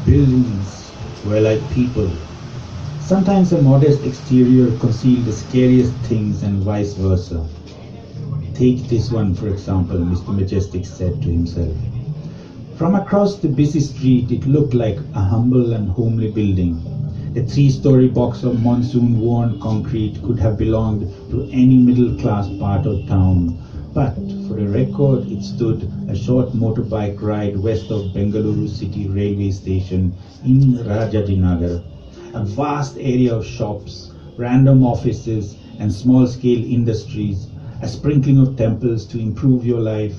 Buildings were like people. Sometimes a modest exterior concealed the scariest things and vice versa. Take this one, for example, Mr. Majestic said to himself. From across the busy street, it looked like a humble and homely building. The three-story box of monsoon-worn concrete could have belonged to any middle-class part of town, but for the record, it stood a short motorbike ride west of Bengaluru City Railway Station in Rajajinagar. A vast area of shops, random offices, and small-scale industries, a sprinkling of temples to improve your life,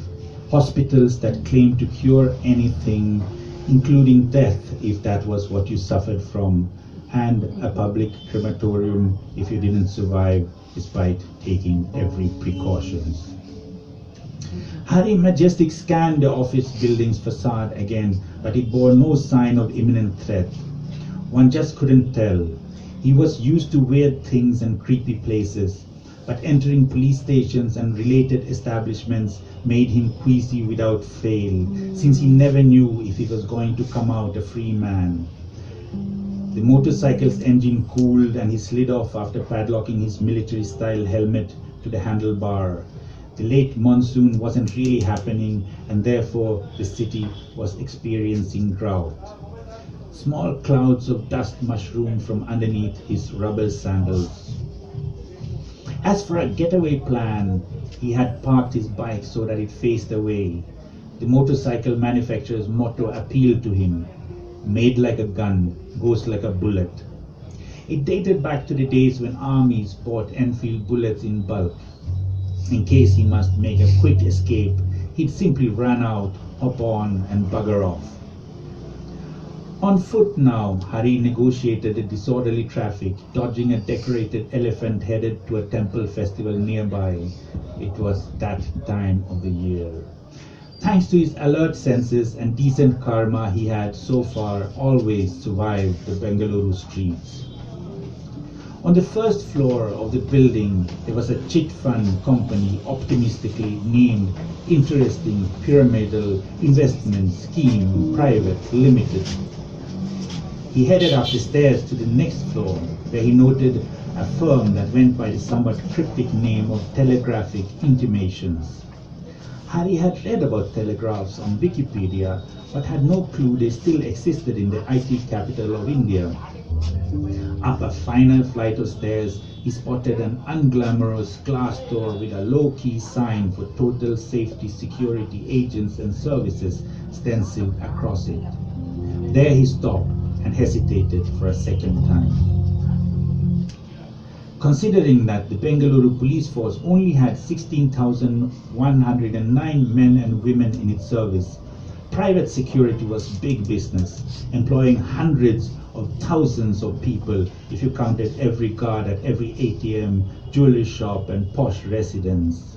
hospitals that claimed to cure anything, including death if that was what you suffered from, and a public crematorium if you didn't survive despite taking every precautions. Hari Majestic scanned the office building's facade again, but it bore no sign of imminent threat. One just couldn't tell. He was used to weird things and creepy places, but entering police stations and related establishments made him queasy without fail, since he never knew if he was going to come out a free man. The motorcycle's engine cooled and he slid off after padlocking his military-style helmet to the handlebar. The late monsoon wasn't really happening, and therefore the city was experiencing drought. Small clouds of dust mushroomed from underneath his rubber sandals. As for a getaway plan, he had parked his bike so that it faced away. The motorcycle manufacturer's motto appealed to him: made like a gun, goes like a bullet. It dated back to the days when armies bought Enfield bullets in bulk. In case he must make a quick escape, he'd simply run out, hop on, and bugger off. On foot now, Hari negotiated the disorderly traffic, dodging a decorated elephant headed to a temple festival nearby. It was that time of the year. Thanks to his alert senses and decent karma, he had so far always survived the Bengaluru streets. On the first floor of the building, there was a chit fund company optimistically named Interesting Pyramidal Investment Scheme Private Limited. He headed up the stairs to the next floor, where he noted a firm that went by the somewhat cryptic name of Telegraphic Intimations. Hari had read about telegraphs on Wikipedia, but had no clue they still existed in the IT capital of India. Up a final flight of stairs, he spotted an unglamorous glass door with a low-key sign for Total Safety Security Agents and Services stenciled across it. There he stopped and hesitated for a second time. Considering that the Bengaluru police force only had 16,109 men and women in its service, private security was big business, employing hundreds of thousands of people if you counted every guard at every ATM, jewelry shop, and posh residence.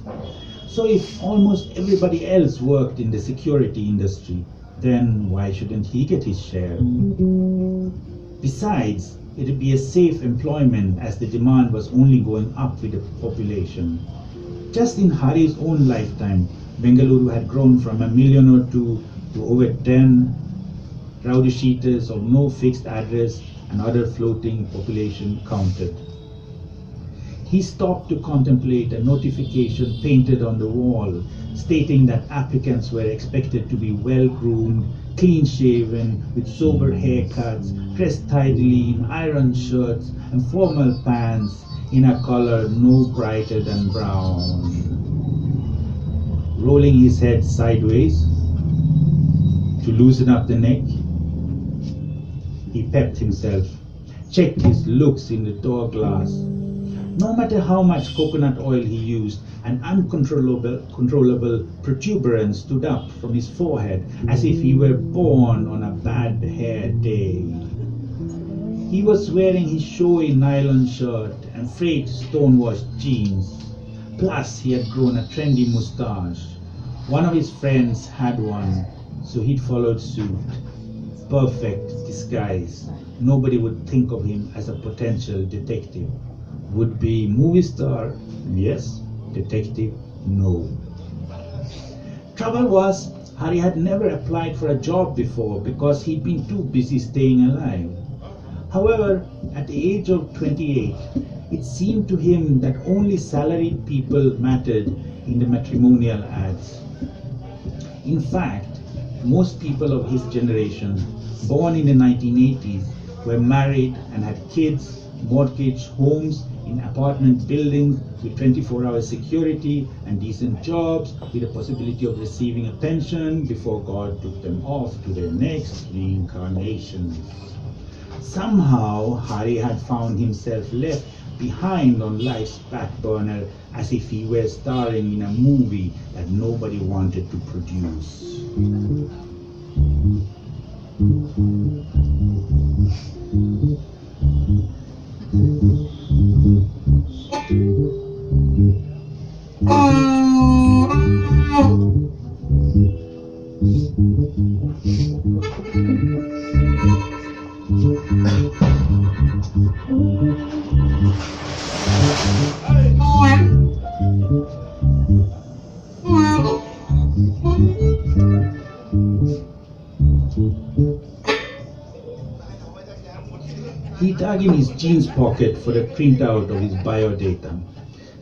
So if almost everybody else worked in the security industry, then why shouldn't he get his share? Besides, it would be a safe employment as the demand was only going up with the population. Just in Hari's own lifetime, Bengaluru had grown from 1 million or 2 to over 10 rowdy sheeters of no fixed address and other floating population counted. He stopped to contemplate a notification painted on the wall stating that applicants were expected to be well-groomed, clean-shaven, with sober haircuts, dressed tidily in iron shirts and formal pants in a color no brighter than brown. Rolling his head sideways to loosen up the neck, he pepped himself, checked his looks in the door glass. No matter how much coconut oil he used, an uncontrollable protuberance stood up from his forehead as if he were born on a bad hair day. He was wearing his showy nylon shirt and frayed stone-washed jeans. Plus, he had grown a trendy moustache. One of his friends had one, so he'd followed suit. Perfect disguise. Nobody would think of him as a potential detective. Would-be movie star, yes. Detective, no. Trouble was, Harry had never applied for a job before because he'd been too busy staying alive. However, at the age of 28, it seemed to him that only salaried people mattered in the matrimonial ads. In fact, most people of his generation, born in the 1980s, were married and had kids, mortgaged homes in apartment buildings with 24-hour security and decent jobs with the possibility of receiving a pension before God took them off to their next reincarnations. Somehow, Harry had found himself left behind on life's back burner as if he were starring in a movie that nobody wanted to produce. He dug in his jeans pocket for a printout of his biodata.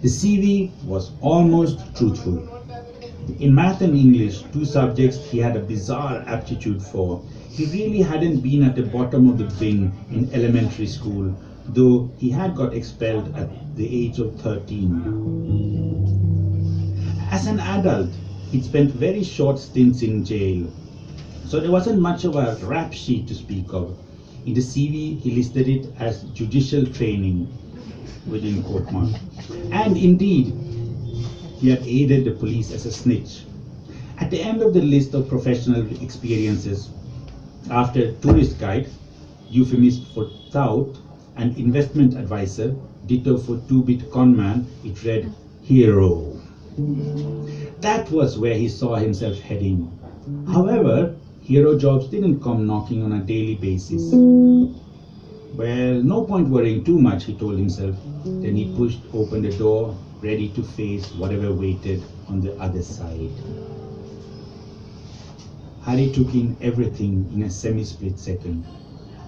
The CV was almost truthful. In math and English, two subjects he had a bizarre aptitude for. He really hadn't been at the bottom of the bin in elementary school, though he had got expelled at the age of 13. As an adult, he'd spent very short stints in jail, so there wasn't much of a rap sheet to speak of. In the CV, he listed it as judicial training, within quote marks. And indeed, he had aided the police as a snitch. At the end of the list of professional experiences, after tourist guide, euphemism for tout, and investment advisor, ditto for two-bit conman, it read hero. That was where he saw himself heading. However, hero jobs didn't come knocking on a daily basis. Well, no point worrying too much, he told himself. Then he pushed open the door, ready to face whatever waited on the other side. Harry took in everything in a semi-split second.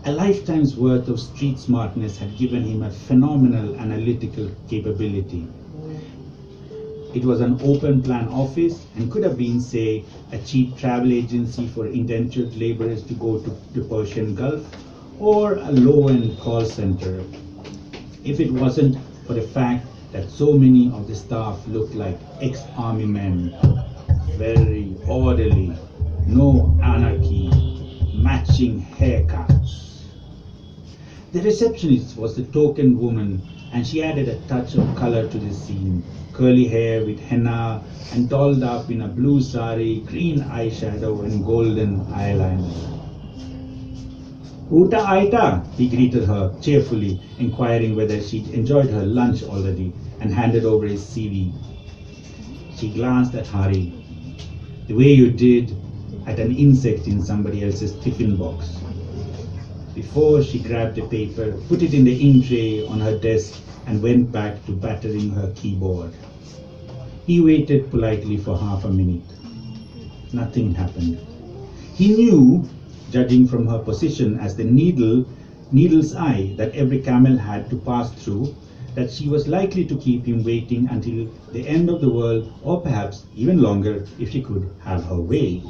A lifetime's worth of street smartness had given him a phenomenal analytical capability. It was an open-plan office and could have been, say, a cheap travel agency for indentured laborers to go to the Persian Gulf, or a low-end call center. If it wasn't for the fact that so many of the staff looked like ex-army men, very orderly, no anarchy, matching haircuts. The receptionist was the token woman, and she added a touch of color to the scene. Curly hair with henna and dolled up in a blue sari, green eyeshadow and golden eyeliner. Uta Aita, he greeted her cheerfully, inquiring whether she'd enjoyed her lunch already, and handed over his CV. She glanced at Harry, the way you did at an insect in somebody else's tiffin box. Before she grabbed the paper, put it in the ink tray on her desk, and went back to battering her keyboard. He waited politely for half a minute. Nothing happened. He knew, judging from her position as the needle's eye that every camel had to pass through, that she was likely to keep him waiting until the end of the world, or perhaps even longer if she could have her way.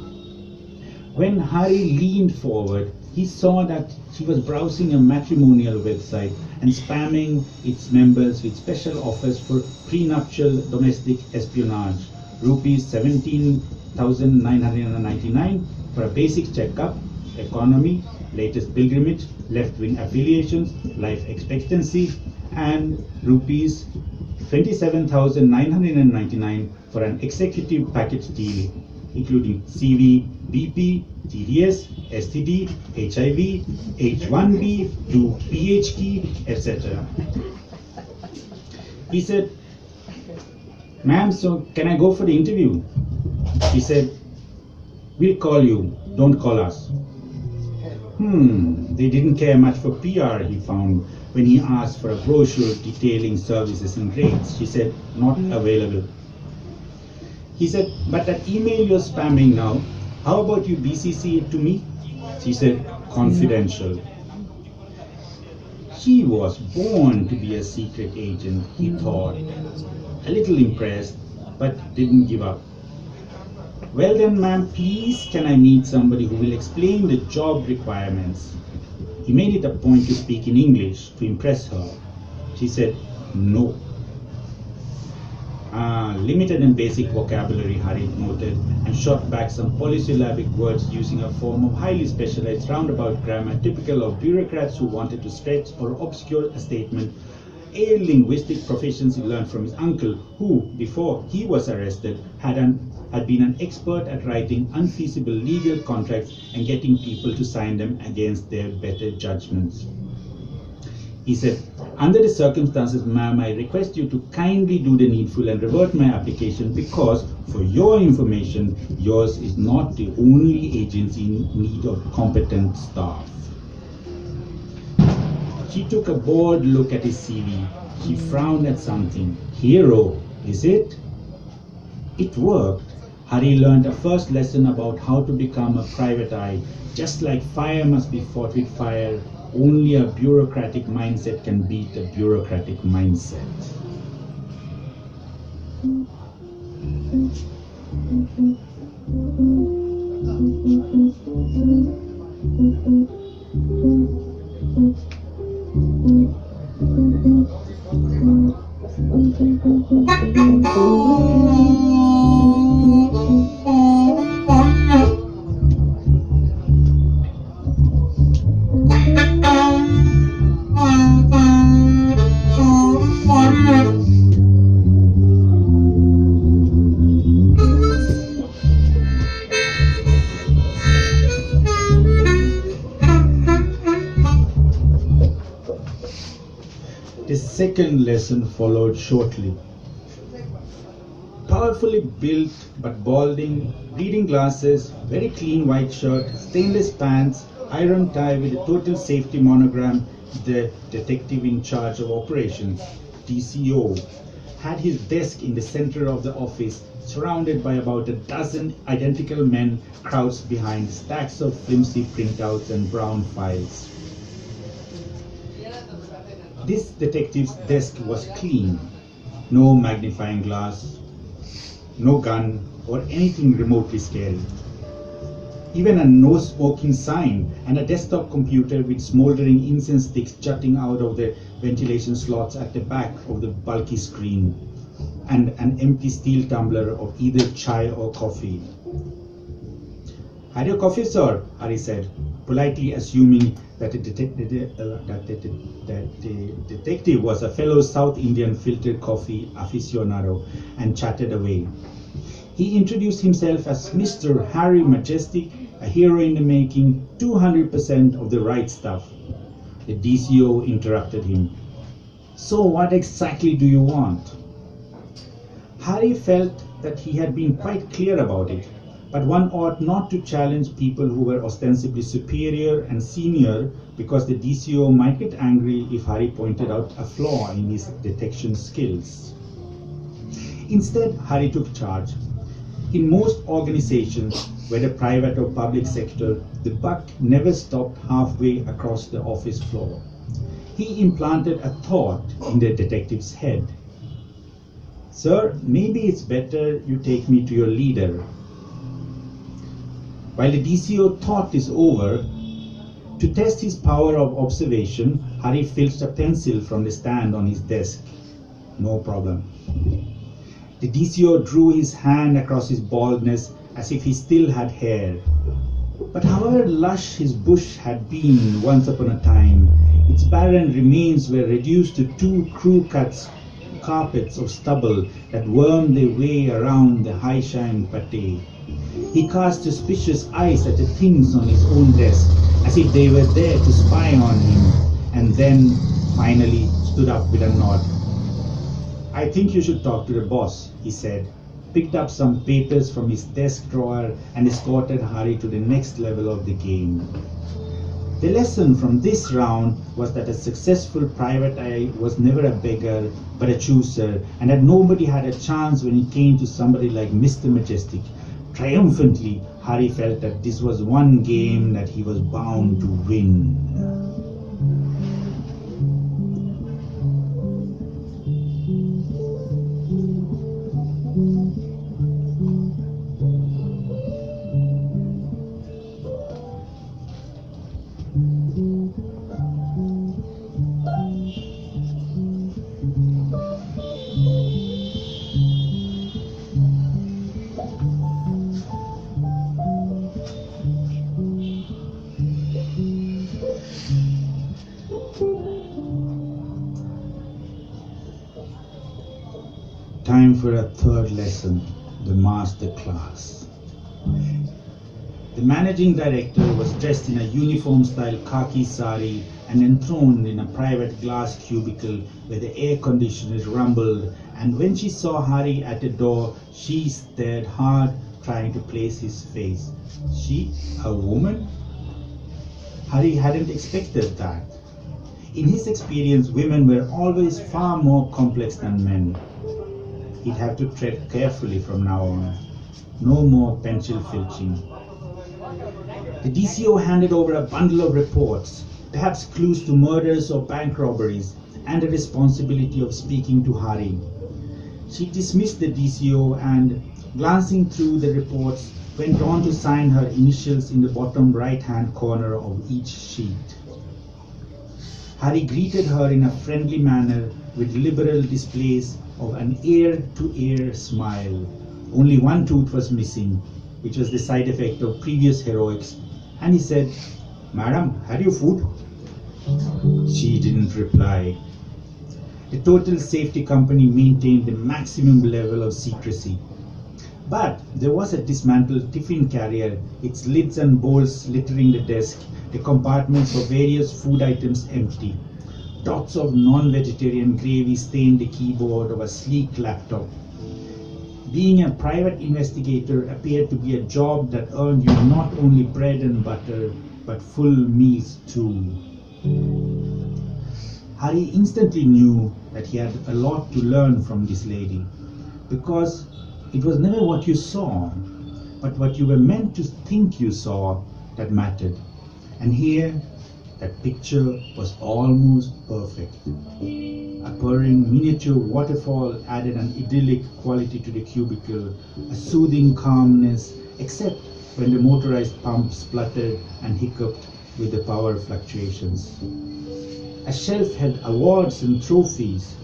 When Hari leaned forward, he saw that she was browsing a matrimonial website and spamming its members with special offers for prenuptial domestic espionage, rupees 17,999 for a basic checkup, economy, latest pilgrimage, left-wing affiliations, life expectancy, and rupees 27,999 for an executive package deal, including CV, BP, TDS, STD, HIV, H1B to PhD, etc. He said, "Ma'am, so can I go for the interview?" She said, "We'll call you, don't call us." They didn't care much for PR, he found, when he asked for a brochure detailing services and rates. She said, "Not available." He said, "But that email you're spamming now, how about you BCC it to me?" She said, "Confidential." She was born to be a secret agent, he thought, a little impressed, but didn't give up. "Well then, ma'am, please can I meet somebody who will explain the job requirements?" He made it a point to speak in English to impress her. She said, "No." Limited and basic vocabulary, Hari noted, and shot back some polysyllabic words using a form of highly specialized roundabout grammar typical of bureaucrats who wanted to stretch or obscure a statement. A linguistic proficiency learned from his uncle, who, before he was arrested, had been an expert at writing unfeasible legal contracts and getting people to sign them against their better judgments. He said, "Under the circumstances, ma'am, I request you to kindly do the needful and revert my application because, for your information, yours is not the only agency in need of competent staff." She took a bored look at his CV. She frowned at something. "Hero, is it?" It worked. Hari learned a first lesson about how to become a private eye. Just like fire must be fought with fire, only a bureaucratic mindset can beat a bureaucratic mindset. The second lesson followed shortly. Powerfully built but balding, reading glasses, very clean white shirt, stainless pants, iron tie with a total safety monogram, the detective in charge of operations, DCO, had his desk in the center of the office, surrounded by about a dozen identical men crouched behind stacks of flimsy printouts and brown files. This detective's desk was clean. No magnifying glass, no gun, or anything remotely scary. Even a no smoking sign and a desktop computer with smoldering incense sticks jutting out of the ventilation slots at the back of the bulky screen, and an empty steel tumbler of either chai or coffee. "Had your coffee, sir?" Hari said, politely assuming that the detective was a fellow South Indian filtered coffee aficionado, and chatted away. He introduced himself as Mr. Harry Majestic, a hero in the making, 200% of the right stuff. The DCO interrupted him. "So what exactly do you want?" Harry felt that he had been quite clear about it, but one ought not to challenge people who were ostensibly superior and senior because the DCO might get angry if Hari pointed out a flaw in his detection skills. Instead, Hari took charge. In most organizations, whether private or public sector, the buck never stopped halfway across the office floor. he implanted a thought in the detective's head. "Sir, maybe it's better you take me to your leader." While the DCO thought this over, to test his power of observation, Hari filched a pencil from the stand on his desk. "No problem." The DCO drew his hand across his baldness as if he still had hair. But however lush his bush had been once upon a time, its barren remains were reduced to two crew-cut carpets of stubble that wormed their way around the high-shined pate. He cast suspicious eyes at the things on his own desk, as if they were there to spy on him, and then finally stood up with a nod. "I think you should talk to the boss," he said, picked up some papers from his desk drawer, and escorted Hari to the next level of the game. The lesson from this round was that a successful private eye was never a beggar but a chooser, and that nobody had a chance when it came to somebody like Mr. Majestic. Triumphantly, Hari felt that this was one game that he was bound to win. Time for a third lesson, the master class. The managing director was dressed in a uniform-style khaki sari and enthroned in a private glass cubicle where the air conditioners rumbled, and when she saw Hari at the door, she stared hard, trying to place his face. She, a woman? Hari hadn't expected that. In his experience, women were always far more complex than men. He'd have to tread carefully from now on. No more pencil filching. The DCO handed over a bundle of reports, perhaps clues to murders or bank robberies, and the responsibility of speaking to Hari. She dismissed the DCO and, glancing through the reports, went on to sign her initials in the bottom right-hand corner of each sheet. Hari greeted her in a friendly manner with liberal displays of an ear-to-ear smile. Only one tooth was missing, which was the side effect of previous heroics, and he said, "Madam, had you food?" She didn't reply. The Total Safety Company maintained the maximum level of secrecy. But there was a dismantled tiffin carrier, its lids and bowls littering the desk, the compartments for various food items empty. Dots of non-vegetarian gravy stained the keyboard of a sleek laptop. Being a private investigator appeared to be a job that earned you not only bread and butter, but full meals too. Hari instantly knew that he had a lot to learn from this lady, because it was never what you saw, but what you were meant to think you saw that mattered. And here, that picture was almost perfect. A purring miniature waterfall added an idyllic quality to the cubicle, a soothing calmness, except when the motorized pump spluttered and hiccuped with the power fluctuations. A shelf held awards and trophies.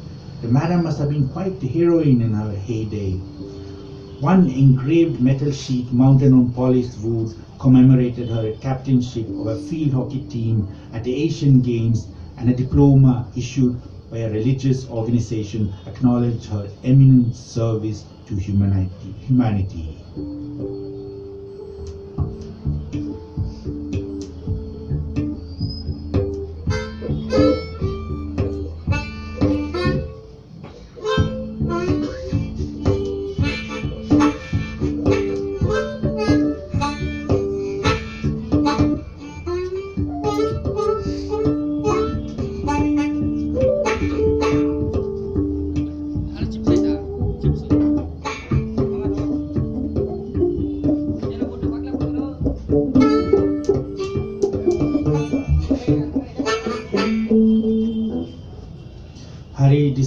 The madam must have been quite the heroine in her heyday. One engraved metal sheet mounted on polished wood commemorated her captainship of a field hockey team at the Asian Games, and a diploma issued by a religious organization acknowledged her eminent service to humanity.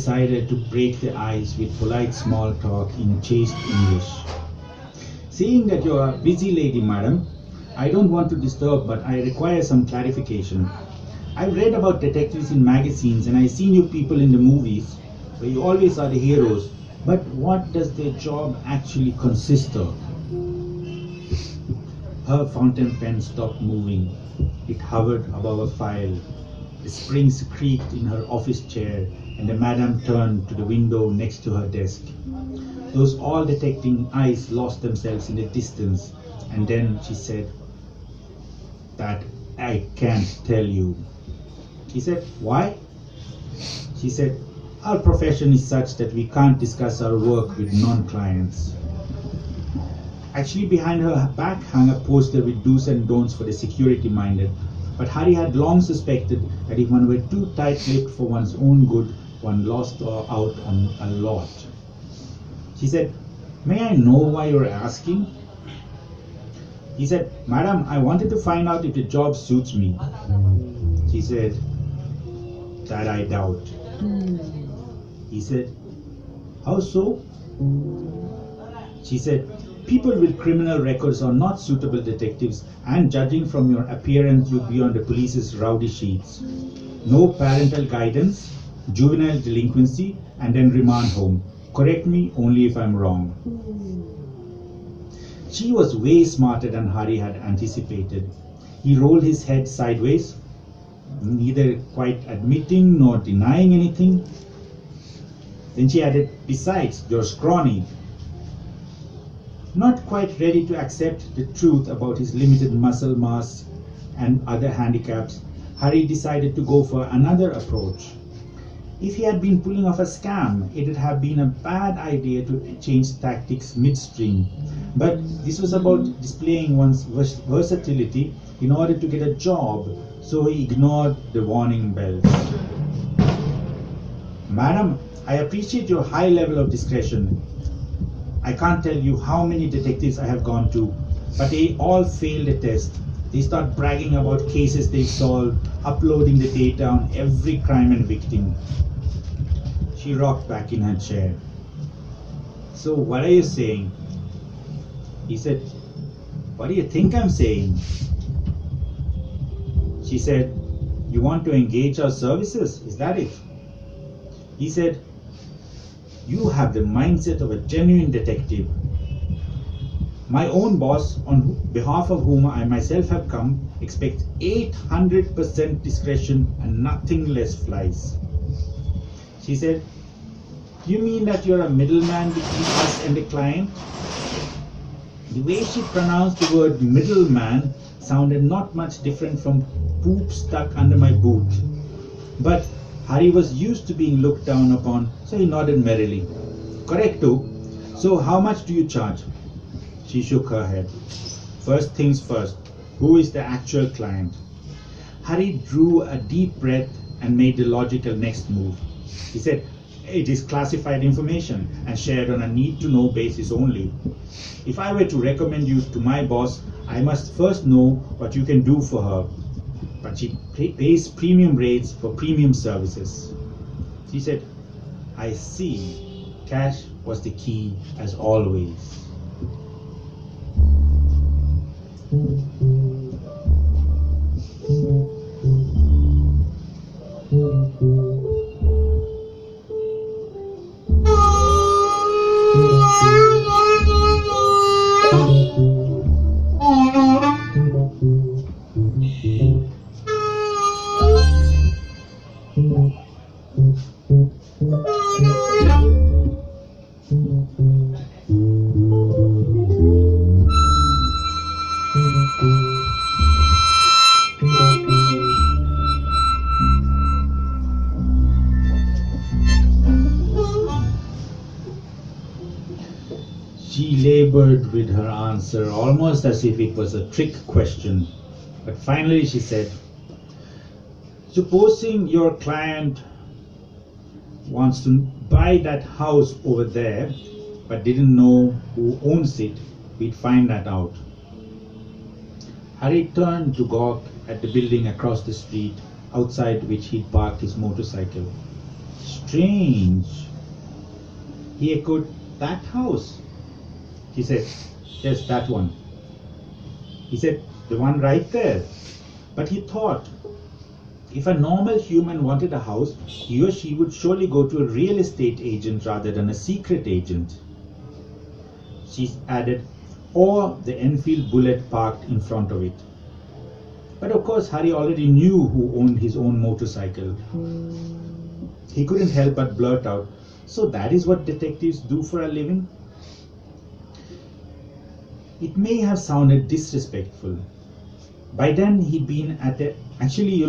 decided to break the ice with polite small talk in chaste English. Seeing that you are a busy lady, madam, I don't want to disturb, but I require some clarification. I've read about detectives in magazines and I've seen you people in the movies, where you always are the heroes. But what does their job actually consist of? Her fountain pen stopped moving. It hovered above a file. The springs creaked in her office chair, and the madam turned to the window next to her desk. Those all-detecting eyes lost themselves in the distance, and then she said, "That I can't tell you." He said, "Why?" She said, "Our profession is such that we can't discuss our work with non-clients." Actually, behind her back hung a poster with do's and don'ts for the security-minded, but Hari had long suspected that if one were too tight-lipped for one's own good, one lost out on a lot. She said, "May I know why you're asking?" He said, "Madam, I wanted to find out if the job suits me." She said, "That I doubt." He said, "How so?" She said, "People with criminal records are not suitable detectives, and judging from your appearance, you'd be on the police's rowdy sheets. No parental guidance, juvenile delinquency, and then remand home. Correct me only if I'm wrong." She was way smarter than Hari had anticipated. He rolled his head sideways, neither quite admitting nor denying anything. Then she added, "Besides, you're scrawny." Not quite ready to accept the truth about his limited muscle mass and other handicaps, Hari decided to go for another approach. If he had been pulling off a scam, it would have been a bad idea to change tactics midstream. But this was about displaying one's versatility in order to get a job, so he ignored the warning bells. "Madam, I appreciate your high level of discretion. I can't tell you how many detectives I have gone to, but they all fail the test. They start bragging about cases they've solved, uploading the data on every crime and victim." She rocked back in her chair. "So what are you saying?" He said, "What do you think I'm saying?" She said, "You want to engage our services, is that it?" He said, "You have the mindset of a genuine detective. My own boss, on behalf of whom I myself have come, expects 800% discretion and nothing less flies." She said, "You mean that you're a middleman between us and the client?" The way she pronounced the word middleman sounded not much different from poop stuck under my boot. But Hari was used to being looked down upon, so he nodded merrily. "Correcto. So how much do you charge?" She shook her head. "First things first, who is the actual client?" Hari drew a deep breath and made the logical next move. He said, "It is classified information and shared on a need-to-know basis only. If I were to recommend you to my boss, I must first know what you can do for her. But she pays premium rates for premium services." She said, "I see. Cash was the key as always." She labored with her answer, almost as if it was a trick question. But finally she said, "Supposing your client wants to buy that house over there, but didn't know who owns it, we'd find that out." Hari turned to gawk at the building across the street, outside which he'd parked his motorcycle. Strange. He echoed, that house? She said, yes, that one. He said, the one right there. But he thought, if a normal human wanted a house, he or she would surely go to a real estate agent rather than a secret agent. She added, or the Enfield Bullet parked in front of it. But of course, Harry already knew who owned his own motorcycle. He couldn't help but blurt out, so that is what detectives do for a living? It may have sounded disrespectful. By then he'd been at a... Actually,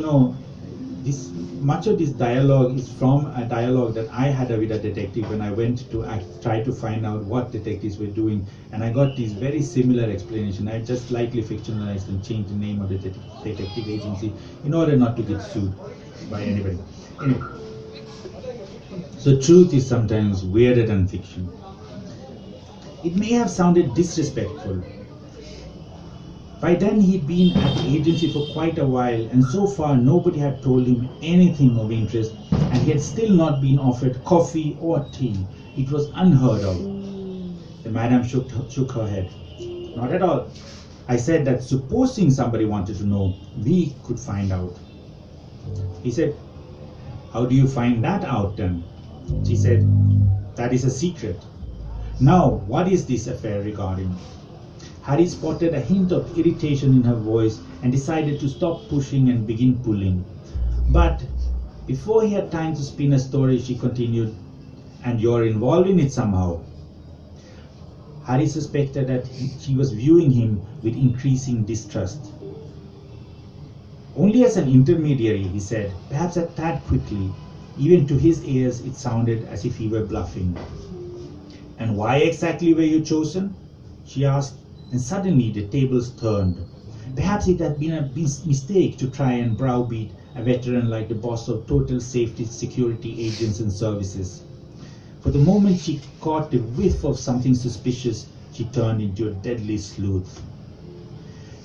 much of this dialogue is from a dialogue that I had with a detective when I went to try to find out what detectives were doing, and I got this very similar explanation. I just slightly fictionalized and changed the name of the detective agency in order not to get sued by anybody. Anyway, so truth is sometimes weirder than fiction. It may have sounded disrespectful. By then he'd been at the agency for quite a while, and so far nobody had told him anything of interest, and he had still not been offered coffee or tea. It was unheard of. The madam shook her head. Not at all. I said that supposing somebody wanted to know, we could find out. He said, how do you find that out then? She said, that is a secret. Now, what is this affair regarding? Harry spotted a hint of irritation in her voice and decided to stop pushing and begin pulling. But before he had time to spin a story, she continued, and you're involved in it somehow. Harry suspected that she was viewing him with increasing distrust. Only as an intermediary, he said, perhaps a tad quickly. Even to his ears, it sounded as if he were bluffing. And why exactly were you chosen? She asked. And suddenly the tables turned. Perhaps it had been a mistake to try and browbeat a veteran like the boss of Total Safety Security Agents and Services. For the moment she caught the whiff of something suspicious, she turned into a deadly sleuth.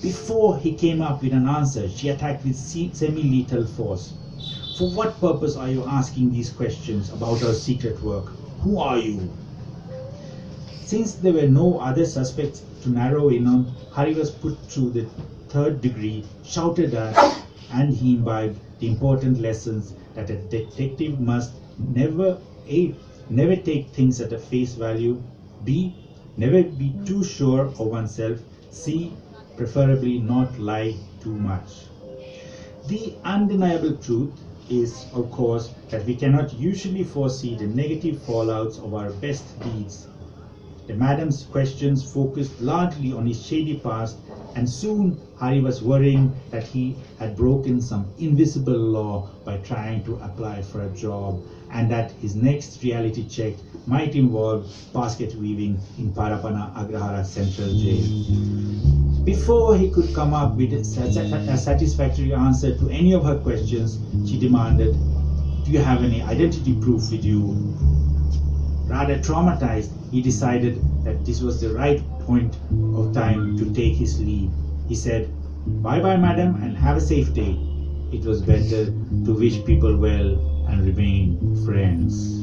Before he came up with an answer, she attacked with semi-lethal force. For what purpose are you asking these questions about our secret work? Who are you? Since there were no other suspects to narrow in on, Harry was put through the third degree, shouted at, and he imbibed the important lessons that a detective must never A. Never take things at a face value, B. Never be too sure of oneself, C. Preferably not lie too much. The undeniable truth is, of course, that we cannot usually foresee the negative fallouts of our best deeds. The madam's questions focused largely on his shady past, and soon Harry was worrying that he had broken some invisible law by trying to apply for a job, and that his next reality check might involve basket weaving in Parapana Agrahara Central Jail. Before he could come up with a satisfactory answer to any of her questions, she demanded, "Do you have any identity proof with you?" Rather traumatized, he decided that this was the right point of time to take his leave. He said, "Bye-bye, madam, and have a safe day." It was better to wish people well and remain friends.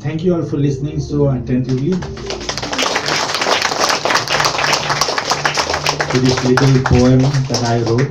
Thank you all for listening so attentively to this little poem that I wrote.